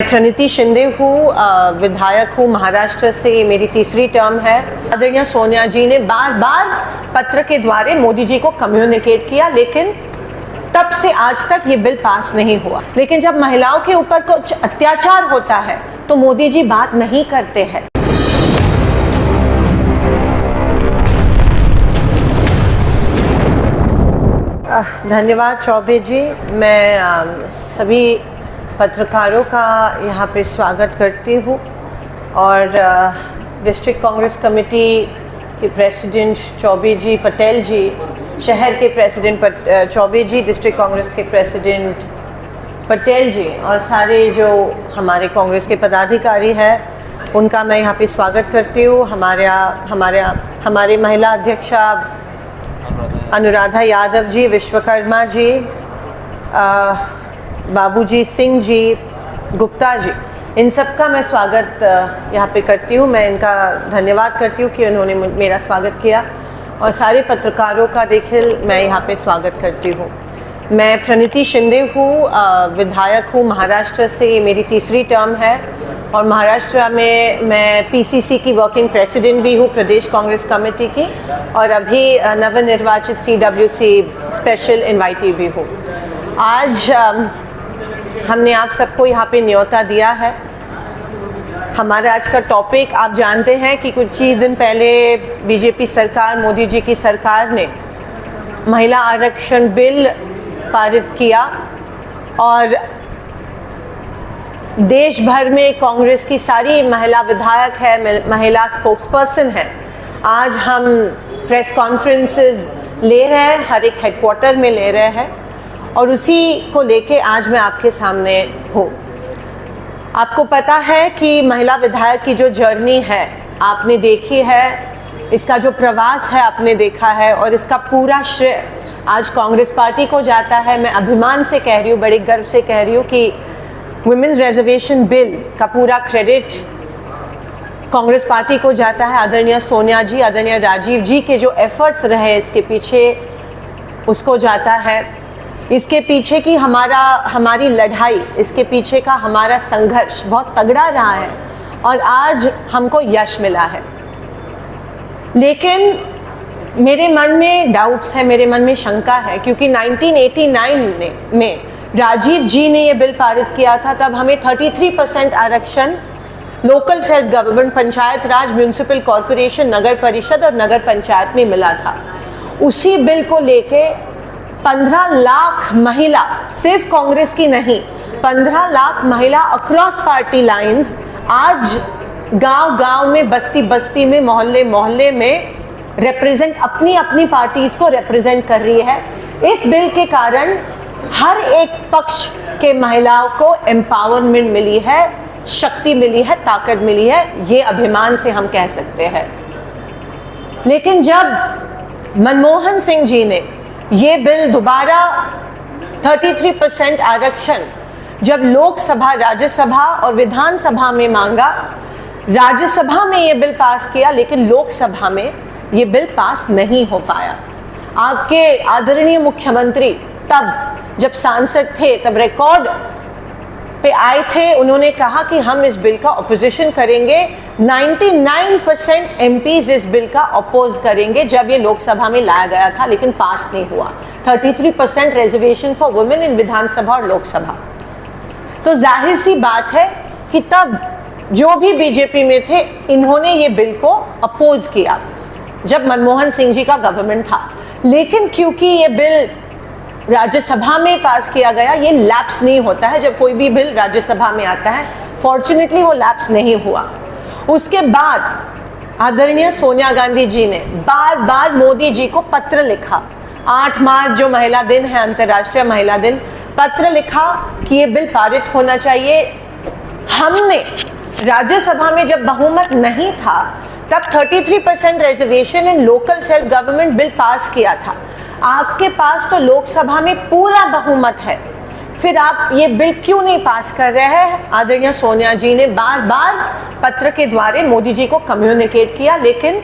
प्रणीति शिंदे हूँ, विधायक हूँ महाराष्ट्र से। ये मेरी तीसरी टर्म है। आदरणीय सोनिया जी ने बार बार पत्र के द्वारा मोदी जी को कम्युनिकेट किया, लेकिन तब से आज तक ये बिल पास नहीं हुआ। लेकिन जब महिलाओं के ऊपर कुछ अत्याचार होता है तो मोदी जी बात नहीं करते हैं। धन्यवाद चौबे जी। मैं सभी पत्रकारों का यहाँ पे स्वागत करती हूँ और डिस्ट्रिक्ट कांग्रेस कमेटी के प्रेसिडेंट चौबे जी, पटेल जी, शहर के प्रेसिडेंट चौबे जी, डिस्ट्रिक्ट कांग्रेस के प्रेसिडेंट पटेल जी और सारे जो हमारे कांग्रेस के पदाधिकारी हैं उनका मैं यहाँ पे स्वागत करती हूँ। हमारे महिला अध्यक्षा अनुराधा यादव जी, विश्वकर्मा जी, बाबूजी सिंह जी, गुप्ता जी, इन सब का मैं स्वागत यहाँ पे करती हूँ। मैं इनका धन्यवाद करती हूँ कि उन्होंने मेरा स्वागत किया और सारे पत्रकारों का देखिए मैं यहाँ पे स्वागत करती हूँ। मैं प्रणीति शिंदे हूँ, विधायक हूँ महाराष्ट्र से। ये मेरी तीसरी टर्म है और महाराष्ट्र में मैं पीसीसी की वर्किंग प्रेसिडेंट भी हूँ, प्रदेश कांग्रेस कमेटी की, और अभी नवनिर्वाचित सीडब्ल्यूसी स्पेशल इन्वाइटी भी हूँ। आज हमने आप सबको यहाँ पे न्योता दिया है। हमारा आज का टॉपिक आप जानते हैं कि कुछ ही दिन पहले बीजेपी सरकार, मोदी जी की सरकार ने महिला आरक्षण बिल पारित किया और देश भर में कांग्रेस की सारी महिला विधायक है, महिला स्पोक्सपर्सन है। आज हम प्रेस कॉन्फ्रेंसेस ले रहे हैं, हर एक हेडक्वार्टर में ले रहे हैं और उसी को लेके आज मैं आपके सामने हूँ। आपको पता है कि महिला विधायक की जो जर्नी है आपने देखी है, इसका जो प्रवास है आपने देखा है और इसका पूरा श्रेय आज कांग्रेस पार्टी को जाता है। मैं अभिमान से कह रही हूँ, बड़े गर्व से कह रही हूँ कि वुमेन्स रिजर्वेशन बिल का पूरा क्रेडिट कांग्रेस पार्टी को जाता है। आदरणीय सोनिया जी, आदरणीय राजीव जी के जो एफर्ट्स रहे इसके पीछे उसको जाता है। इसके पीछे की हमारी लड़ाई, इसके पीछे का हमारा संघर्ष बहुत तगड़ा रहा है और आज हमको यश मिला है। लेकिन मेरे मन में डाउट्स है, मेरे मन में शंका है, क्योंकि 1989 में राजीव जी ने ये बिल पारित किया था। तब हमें 33% आरक्षण लोकल सेल्फ गवर्नमेंट, पंचायत राज, म्यूनिसिपल कॉरपोरेशन, नगर परिषद और नगर पंचायत में मिला था। उसी बिल को लेके 15 लाख महिला, सिर्फ कांग्रेस की नहीं, 15 लाख महिला अक्रॉस पार्टी लाइंस आज गांव-गांव में, बस्ती-बस्ती में, मोहल्ले-मोहल्ले में अपनी अपनी पार्टीज को रिप्रेजेंट कर रही है। इस बिल के कारण हर एक पक्ष के महिलाओं को एम्पावरमेंट मिली है, शक्ति मिली है, ताकत मिली है, ये अभिमान से हम कह सकते हैं। लेकिन जब मनमोहन सिंह जी ने ये बिल दोबारा 33% आरक्षण जब लोकसभा, राज्यसभा और विधानसभा में मांगा, राज्यसभा में ये बिल पास किया लेकिन लोकसभा में ये बिल पास नहीं हो पाया। आपके आदरणीय मुख्यमंत्री तब जब सांसद थे तब रिकॉर्ड पे आए थे, उन्होंने कहा कि हम इस बिल का अपोजिशन करेंगे। 99% एमपीज इस बिल का अपोज करेंगे जब ये लोकसभा में लाया गया था, लेकिन पास नहीं हुआ। 33% रिजर्वेशन फॉर वुमेन इन विधानसभा और लोकसभा। तो जाहिर सी बात है कि तब जो भी बीजेपी में थे इन्होंने ये बिल को अपोज किया जब मनमोहन सिंह जी का गवर्नमेंट था। लेकिन क्योंकि ये बिल राज्यसभा में पास किया गया, ये लैप्स नहीं होता है जब कोई भी बिल राज्यसभा में आता है। फॉर्चुनेटली वो लैप्स नहीं हुआ। उसके बाद आदरणीय सोनिया गांधी जी ने बार बार मोदी जी को पत्र लिखा। 8 मार्च जो महिला दिन है, अंतर्राष्ट्रीय महिला दिन, पत्र लिखा कि ये बिल पारित होना चाहिए। हमने राज्यसभा में जब बहुमत नहीं था तब 33% रिजर्वेशन इन local self government bill pass किया था। आपके पास तो लोकसभा में पूरा बहुमत है, फिर आप ये बिल क्यों नहीं पास कर रहे हैं? आदरणीय सोनिया जी ने बार बार पत्र के द्वारा मोदी जी को कम्युनिकेट किया, लेकिन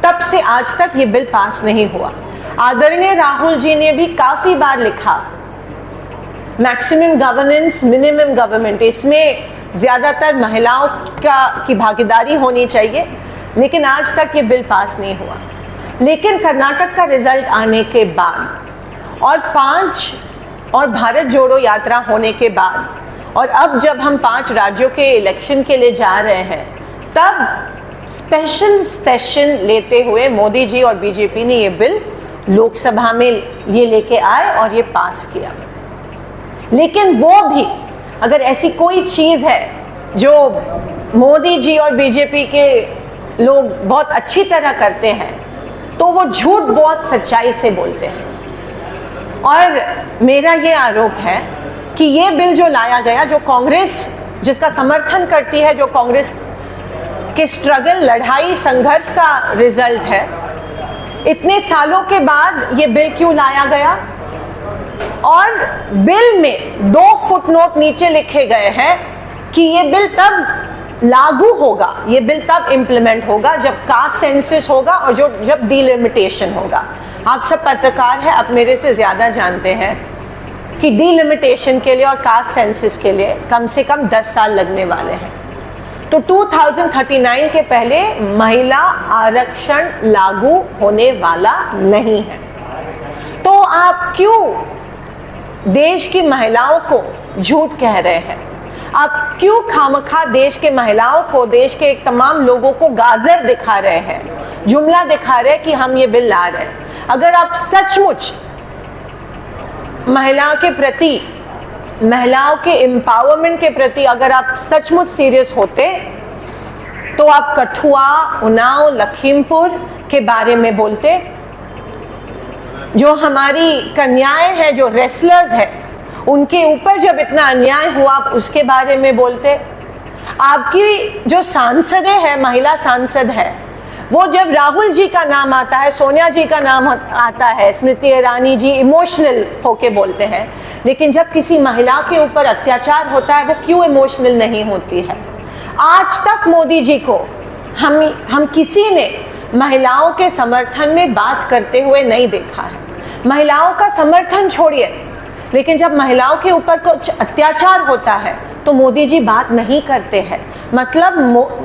तब से आज तक ये बिल पास नहीं हुआ। आदरणीय राहुल जी ने भी काफ़ी बार लिखा मैक्सिमम गवर्नेंस मिनिमम गवर्नमेंट, इसमें ज़्यादातर महिलाओं की भागीदारी होनी चाहिए, लेकिन आज तक ये बिल पास नहीं हुआ। लेकिन कर्नाटक का रिजल्ट आने के बाद और भारत जोड़ो यात्रा होने के बाद और अब जब हम 5 राज्यों के इलेक्शन के लिए जा रहे हैं, तब स्पेशल सेशन लेते हुए मोदी जी और बीजेपी ने ये बिल लोकसभा में ये लेके आए और ये पास किया। लेकिन वो भी अगर ऐसी कोई चीज़ है जो मोदी जी और बीजेपी के लोग बहुत अच्छी तरह करते हैं, तो वो झूठ बहुत सच्चाई से बोलते हैं। और मेरा ये आरोप है कि ये बिल जो लाया गया, जो कांग्रेस जिसका समर्थन करती है, जो कांग्रेस के स्ट्रगल, लड़ाई, संघर्ष का रिजल्ट है, इतने सालों के बाद ये बिल क्यों लाया गया? और बिल में 2 फुटनोट नीचे लिखे गए हैं कि ये बिल तब लागू होगा, ये बिल तब इम्प्लीमेंट होगा जब कास्ट सेंसस होगा और जब डिलिमिटेशन होगा। आप सब पत्रकार हैं, आप मेरे से ज़्यादा जानते हैं कि डिलिमिटेशन के लिए और कास्ट सेंसस के लिए कम से कम 10 साल लगने वाले हैं। तो 2039 के पहले महिला आरक्षण लागू होने वाला नहीं है। तो आप क्यों देश की महिलाओं को झूठ कह रहे हैं? आप क्यों खामखा देश के महिलाओं को, देश के तमाम लोगों को गाजर दिखा रहे हैं, जुमला दिखा रहे हैं कि हम ये बिल ला रहे हैं? अगर आप सचमुच महिला के प्रति, महिलाओं के एम्पावरमेंट के प्रति अगर आप सचमुच सीरियस होते, तो आप कठुआ, उन्नाव, लखीमपुर के बारे में बोलते। जो हमारी कन्याएं हैं, जो रेसलर्स हैं, उनके ऊपर जब इतना अन्याय हुआ, आप उसके बारे में बोलते। आपकी जो सांसदें हैं, महिला सांसद है, वो जब राहुल जी का नाम आता है, सोनिया जी का नाम आता है, स्मृति ईरानी जी इमोशनल होके बोलते हैं, लेकिन जब किसी महिला के ऊपर अत्याचार होता है, वो क्यों इमोशनल नहीं होती है? आज तक मोदी जी को हम किसी ने महिलाओं के समर्थन में बात करते हुए नहीं देखा है। महिलाओं का समर्थन छोड़िए, लेकिन जब महिलाओं के ऊपर कुछ अत्याचार होता है तो मोदी जी बात नहीं करते हैं। मतलब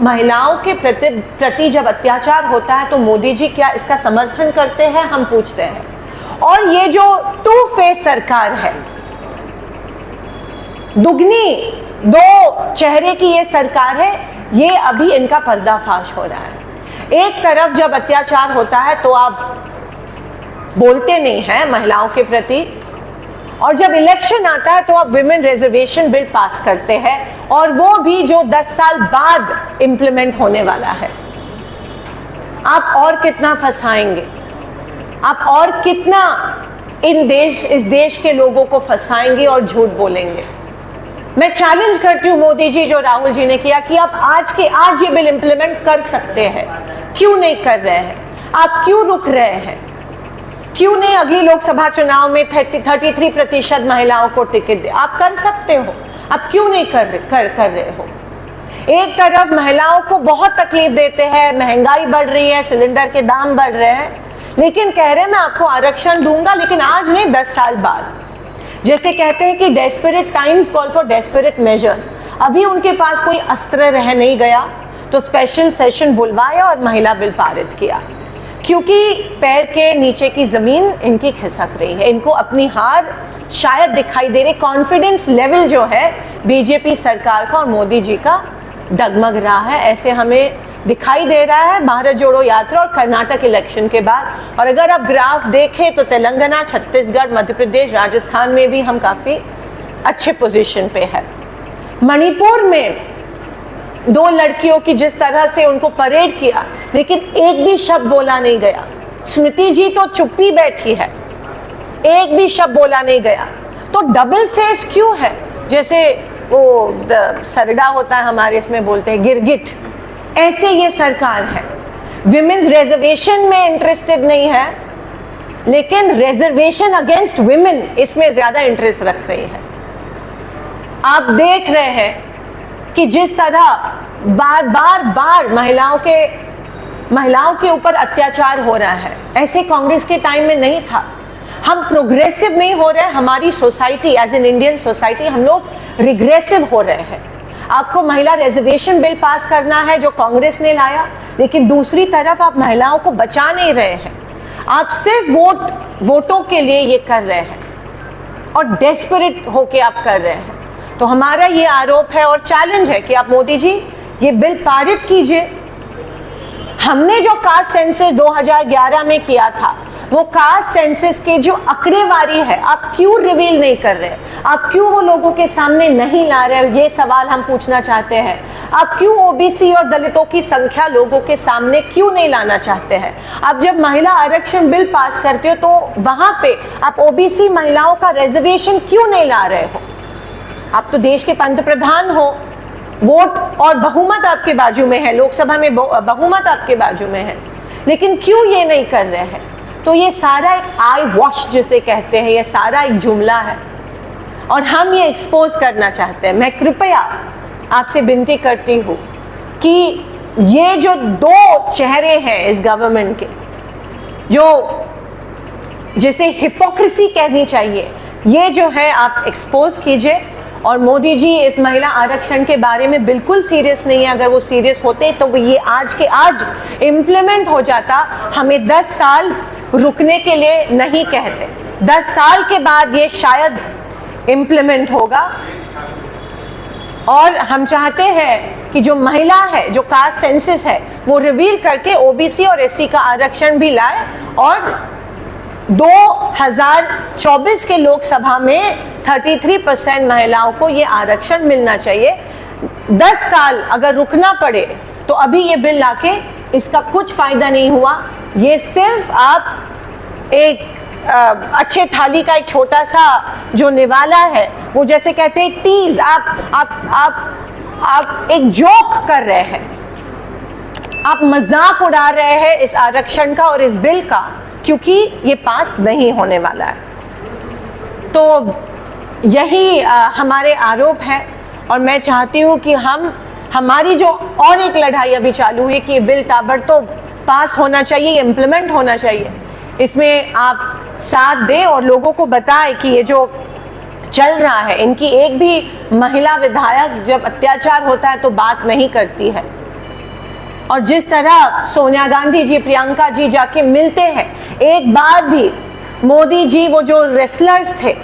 महिलाओं के प्रति जब अत्याचार होता है तो मोदी जी क्या इसका समर्थन करते हैं, हम पूछते हैं। और ये जो टू फेस सरकार है, दुगनी 2 चेहरे की ये सरकार है, ये अभी इनका पर्दाफाश हो रहा है। एक तरफ जब अत्याचार होता है तो आप बोलते नहीं हैं महिलाओं के प्रति, और जब इलेक्शन आता है तो आप विमेन रिजर्वेशन बिल पास करते हैं, और वो भी जो 10 साल बाद इंप्लीमेंट होने वाला है। आप और कितना फंसाएंगे? आप और कितना इस देश के लोगों को फंसाएंगे और झूठ बोलेंगे? मैं चैलेंज करती हूँ मोदी जी, जो राहुल जी ने किया, कि आप आज ये बिल इंप्लीमेंट कर सकते हैं, क्यों नहीं कर रहे हैं? आप क्यों रुक रहे हैं? क्यों नहीं अगली लोकसभा चुनाव में 33% महिलाओं को टिकट दे? आप कर सकते हो, आप क्यों नहीं कर रहे हो? एक तरफ महिलाओं को बहुत तकलीफ देते हैं, महंगाई बढ़ रही है, सिलेंडर के दाम बढ़ रहे हैं, लेकिन कह रहे हैं मैं आपको आरक्षण दूंगा, लेकिन आज नहीं 10 साल बाद। जैसे कहते हैं कि desperate times call for desperate measures. अभी उनके पास कोई अस्त्र रह नहीं गया तो स्पेशल सेशन बुलवाया और महिला बिल पारित किया, क्योंकि पैर के नीचे की जमीन इनकी खिसक रही है, इनको अपनी हार शायद दिखाई दे रही। कॉन्फिडेंस लेवल जो है बीजेपी सरकार का और मोदी जी का डगमग रहा है, ऐसे हमें दिखाई दे रहा है भारत जोड़ो यात्रा और कर्नाटक इलेक्शन के बाद। और अगर आप ग्राफ देखें तो तेलंगाना, छत्तीसगढ़, मध्य प्रदेश, राजस्थान में भी हम काफ़ी अच्छे पोजीशन पे है। मणिपुर में 2 लड़कियों की जिस तरह से उनको परेड किया, लेकिन एक भी शब्द बोला नहीं गया। स्मृति जी तो चुप्पी बैठी है, एक भी शब्द बोला नहीं गया। तो डबल फेस क्यों है? जैसे वो सरडा होता है हमारे, इसमें बोलते हैं गिरगिट, ऐसे ये सरकार है। विमेन्स रिजर्वेशन में इंटरेस्टेड नहीं है, लेकिन रिजर्वेशन अगेंस्ट विमेन इसमें ज्यादा इंटरेस्ट रख रही है। आप देख रहे हैं कि जिस तरह बार महिलाओं के ऊपर अत्याचार हो रहा है, ऐसे कांग्रेस के टाइम में नहीं था। हम प्रोग्रेसिव नहीं हो रहे, हमारी society as an Indian society हम लोग रिग्रेसिव हो रहे हैं। आपको महिला रिजर्वेशन बिल पास करना है जो कांग्रेस ने लाया, लेकिन दूसरी तरफ आप महिलाओं को बचा नहीं रहे हैं। आप सिर्फ वोटों के लिए ये कर रहे हैं और डेस्परेट होके आप कर रहे हैं। तो हमारा ये आरोप है और चैलेंज है कि आप मोदी जी ये बिल पारित कीजिए। हमने जो कास्ट सेंसस 2011 में किया था, वो कास्ट सेंसस के जो आंकड़ेवारी है आप क्यों रिवील नहीं कर रहे, आप क्यों वो लोगों के सामने नहीं ला रहे, ये सवाल हम पूछना चाहते हैं। आप क्यों ओबीसी और दलितों की संख्या लोगों के सामने क्यों नहीं लाना चाहते हैं। आप जब महिला आरक्षण बिल पास करते हो तो वहां पे आप ओबीसी महिलाओं का रिजर्वेशन क्यों नहीं ला रहे हो। आप तो देश के पंतप्रधान हो, वोट और बहुमत आपके बाजू में है, लोकसभा में बहुमत आपके बाजू में है, लेकिन क्यों ये नहीं कर रहे हैं। तो ये सारा एक आई वॉश जिसे कहते हैं, ये सारा एक जुमला है और हम ये एक्सपोज करना चाहते हैं। मैं कृपया आपसे विनती करती हूँ कि ये जो दो चेहरे हैं इस गवर्नमेंट के, जो जिसे हिपोक्रेसी कहनी चाहिए, ये जो है आप एक्सपोज कीजिए। और मोदी जी इस महिला आरक्षण के बारे में बिल्कुल सीरियस नहीं है। अगर वो सीरियस होते तो वो ये आज के आज इम्प्लीमेंट हो जाता। हमें 10 साल रुकने के लिए नहीं कहते, 10 साल के बाद ये शायद इम्प्लीमेंट होगा। और हम चाहते हैं कि जो महिला है, जो कास्ट सेंसस है, वो रिवील करके ओबीसी और एससी का आरक्षण भी लाए और 2024 के लोकसभा में 33% महिलाओं को ये आरक्षण मिलना चाहिए। 10 साल अगर रुकना पड़े तो अभी ये बिल लाके इसका कुछ फायदा नहीं हुआ। ये सिर्फ आप एक अच्छे थाली का एक छोटा सा जो निवाला है, वो जैसे कहते हैं टीज, आप एक जोक कर रहे हैं, आप मजाक उड़ा रहे हैं इस आरक्षण का और इस बिल का, क्योंकि ये पास नहीं होने वाला है। तो यही हमारे आरोप है और मैं चाहती हूँ कि हमारी जो और एक लड़ाई अभी चालू हुई कि बिल ताबड़तोड़ पास होना चाहिए, इम्प्लीमेंट होना चाहिए। इसमें आप साथ दें और लोगों को बताएं कि ये जो चल रहा है, इनकी एक भी महिला विधायक जब अत्याचार होता है तो बात नहीं करती है। और जिस तरह सोनिया गांधी जी, प्रियंका जी जाके मिलते हैं, एक बार भी मोदी जी वो जो रेसलर्स थे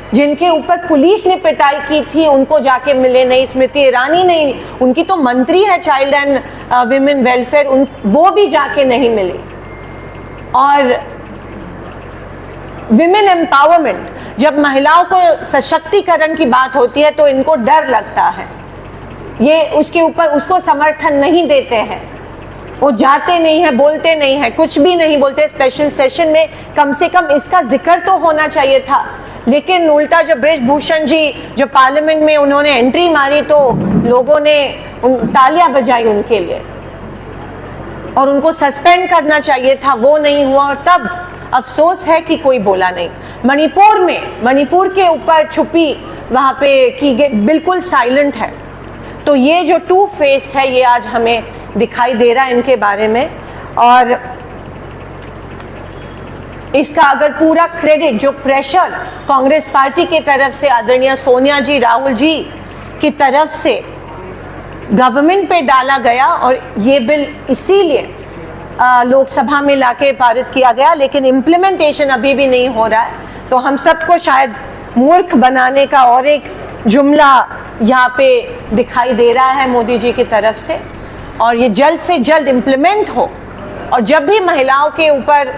जिनके ऊपर पुलिस ने पिटाई की थी उनको जाके मिले नहीं। स्मृति ईरानी नहीं, उनकी तो मंत्री है चाइल्ड एंड विमेन वेलफेयर, वो भी जाके नहीं मिले। और विमेन एम्पावरमेंट, जब महिलाओं को सशक्तिकरण की बात होती है तो इनको डर लगता है, ये उसके ऊपर उसको समर्थन नहीं देते हैं, वो जाते नहीं है, बोलते नहीं है, कुछ भी नहीं बोलते। स्पेशल सेशन में कम से कम इसका जिक्र तो होना चाहिए था, लेकिन उल्टा जब बृजभूषण जी जो पार्लियामेंट में उन्होंने एंट्री मारी तो लोगों ने तालियां बजाई उनके लिए और उनको सस्पेंड करना चाहिए था, वो नहीं हुआ। और तब अफसोस है कि कोई बोला नहीं। मणिपुर के ऊपर छुपी वहाँ पे की गई, बिल्कुल साइलेंट है। तो ये जो टू फेस्ड है ये आज हमें दिखाई दे रहा है इनके बारे में। और इसका अगर पूरा क्रेडिट, जो प्रेशर कांग्रेस पार्टी की तरफ से आदरणीय सोनिया जी, राहुल जी की तरफ से गवर्नमेंट पे डाला गया और ये बिल इसीलिए लोकसभा में लाके पारित किया गया, लेकिन इम्प्लीमेंटेशन अभी भी नहीं हो रहा है। तो हम सबको शायद मूर्ख बनाने का और एक जुमला यहाँ पे दिखाई दे रहा है मोदी जी की तरफ से। और ये जल्द से जल्द इम्प्लीमेंट हो। और जब भी महिलाओं के ऊपर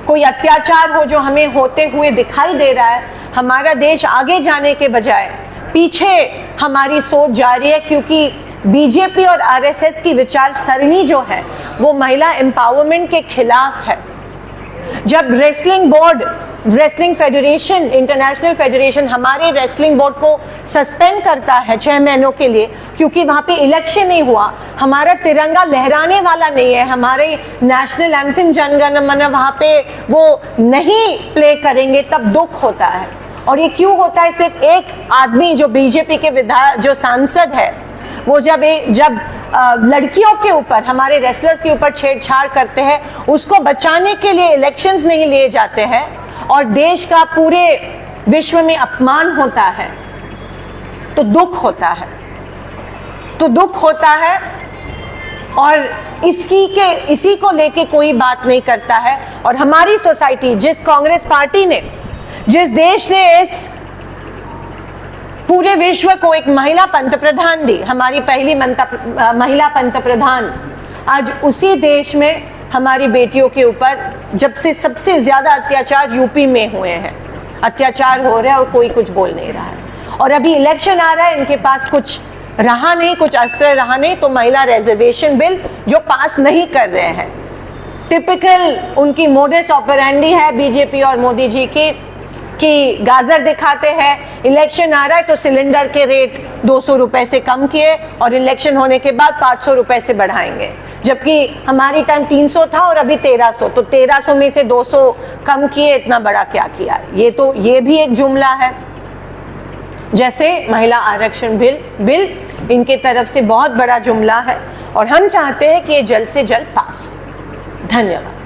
कोई अत्याचार हो जो हमें होते हुए दिखाई दे रहा है, हमारा देश आगे जाने के बजाय पीछे हमारी सोच जा रही है, क्योंकि बीजेपी और आरएसएस की विचार सरणी जो है वो महिला एम्पावरमेंट के खिलाफ है। जब wrestling board, wrestling federation, international federation हमारे रेसलिंग बोर्ड को सस्पेंड करता है 6 महीनों के लिए क्योंकि वहाँ पे इलेक्शन नहीं हुआ, हमारा तिरंगा लहराने वाला नहीं है, हमारे नेशनल एंथम जनगण मन वहाँ पे वो नहीं प्ले करेंगे, तब दुख होता है। और ये क्यों होता है? सिर्फ एक आदमी जो बीजेपी के विधायक, जो सांसद है, वो जब लड़कियों के ऊपर, हमारे रेसलर्स के ऊपर छेड़छाड़ करते हैं, उसको बचाने के लिए इलेक्शंस नहीं लिए जाते हैं और देश का पूरे विश्व में अपमान होता है तो दुख होता है, और इसी को लेके कोई बात नहीं करता है। और हमारी सोसाइटी, जिस कांग्रेस पार्टी ने, जिस देश ने इस पूरे विश्व को एक महिला पंतप्रधान दी, हमारी पहली महिला पंतप्रधान, आज उसी देश में हमारी बेटियों के ऊपर जब से सबसे ज्यादा अत्याचार यूपी में हुए हैं, अत्याचार हो रहे हैं और कोई कुछ बोल नहीं रहा है। और अभी इलेक्शन आ रहा है, इनके पास कुछ रहा नहीं, कुछ अस्त्र रहा नहीं, तो महिला रिजर्वेशन बिल जो पास नहीं कर रहे हैं। टिपिकल उनकी मोडस ऑपरेंडी है बीजेपी और मोदी जी की, कि गाजर दिखाते हैं, इलेक्शन आ रहा है तो सिलेंडर के रेट 200 रुपए से कम किए और इलेक्शन होने के बाद 500 रुपए से बढ़ाएंगे, जबकि हमारी टाइम 300 था और अभी 1300, तो 1300 में से 200 कम किए, इतना बड़ा क्या किया? ये भी एक जुमला है। जैसे महिला आरक्षण बिल इनके तरफ से बहुत बड़ा जुमला है और हम चाहते हैं कि ये जल्द से जल्द पास हो। धन्यवाद।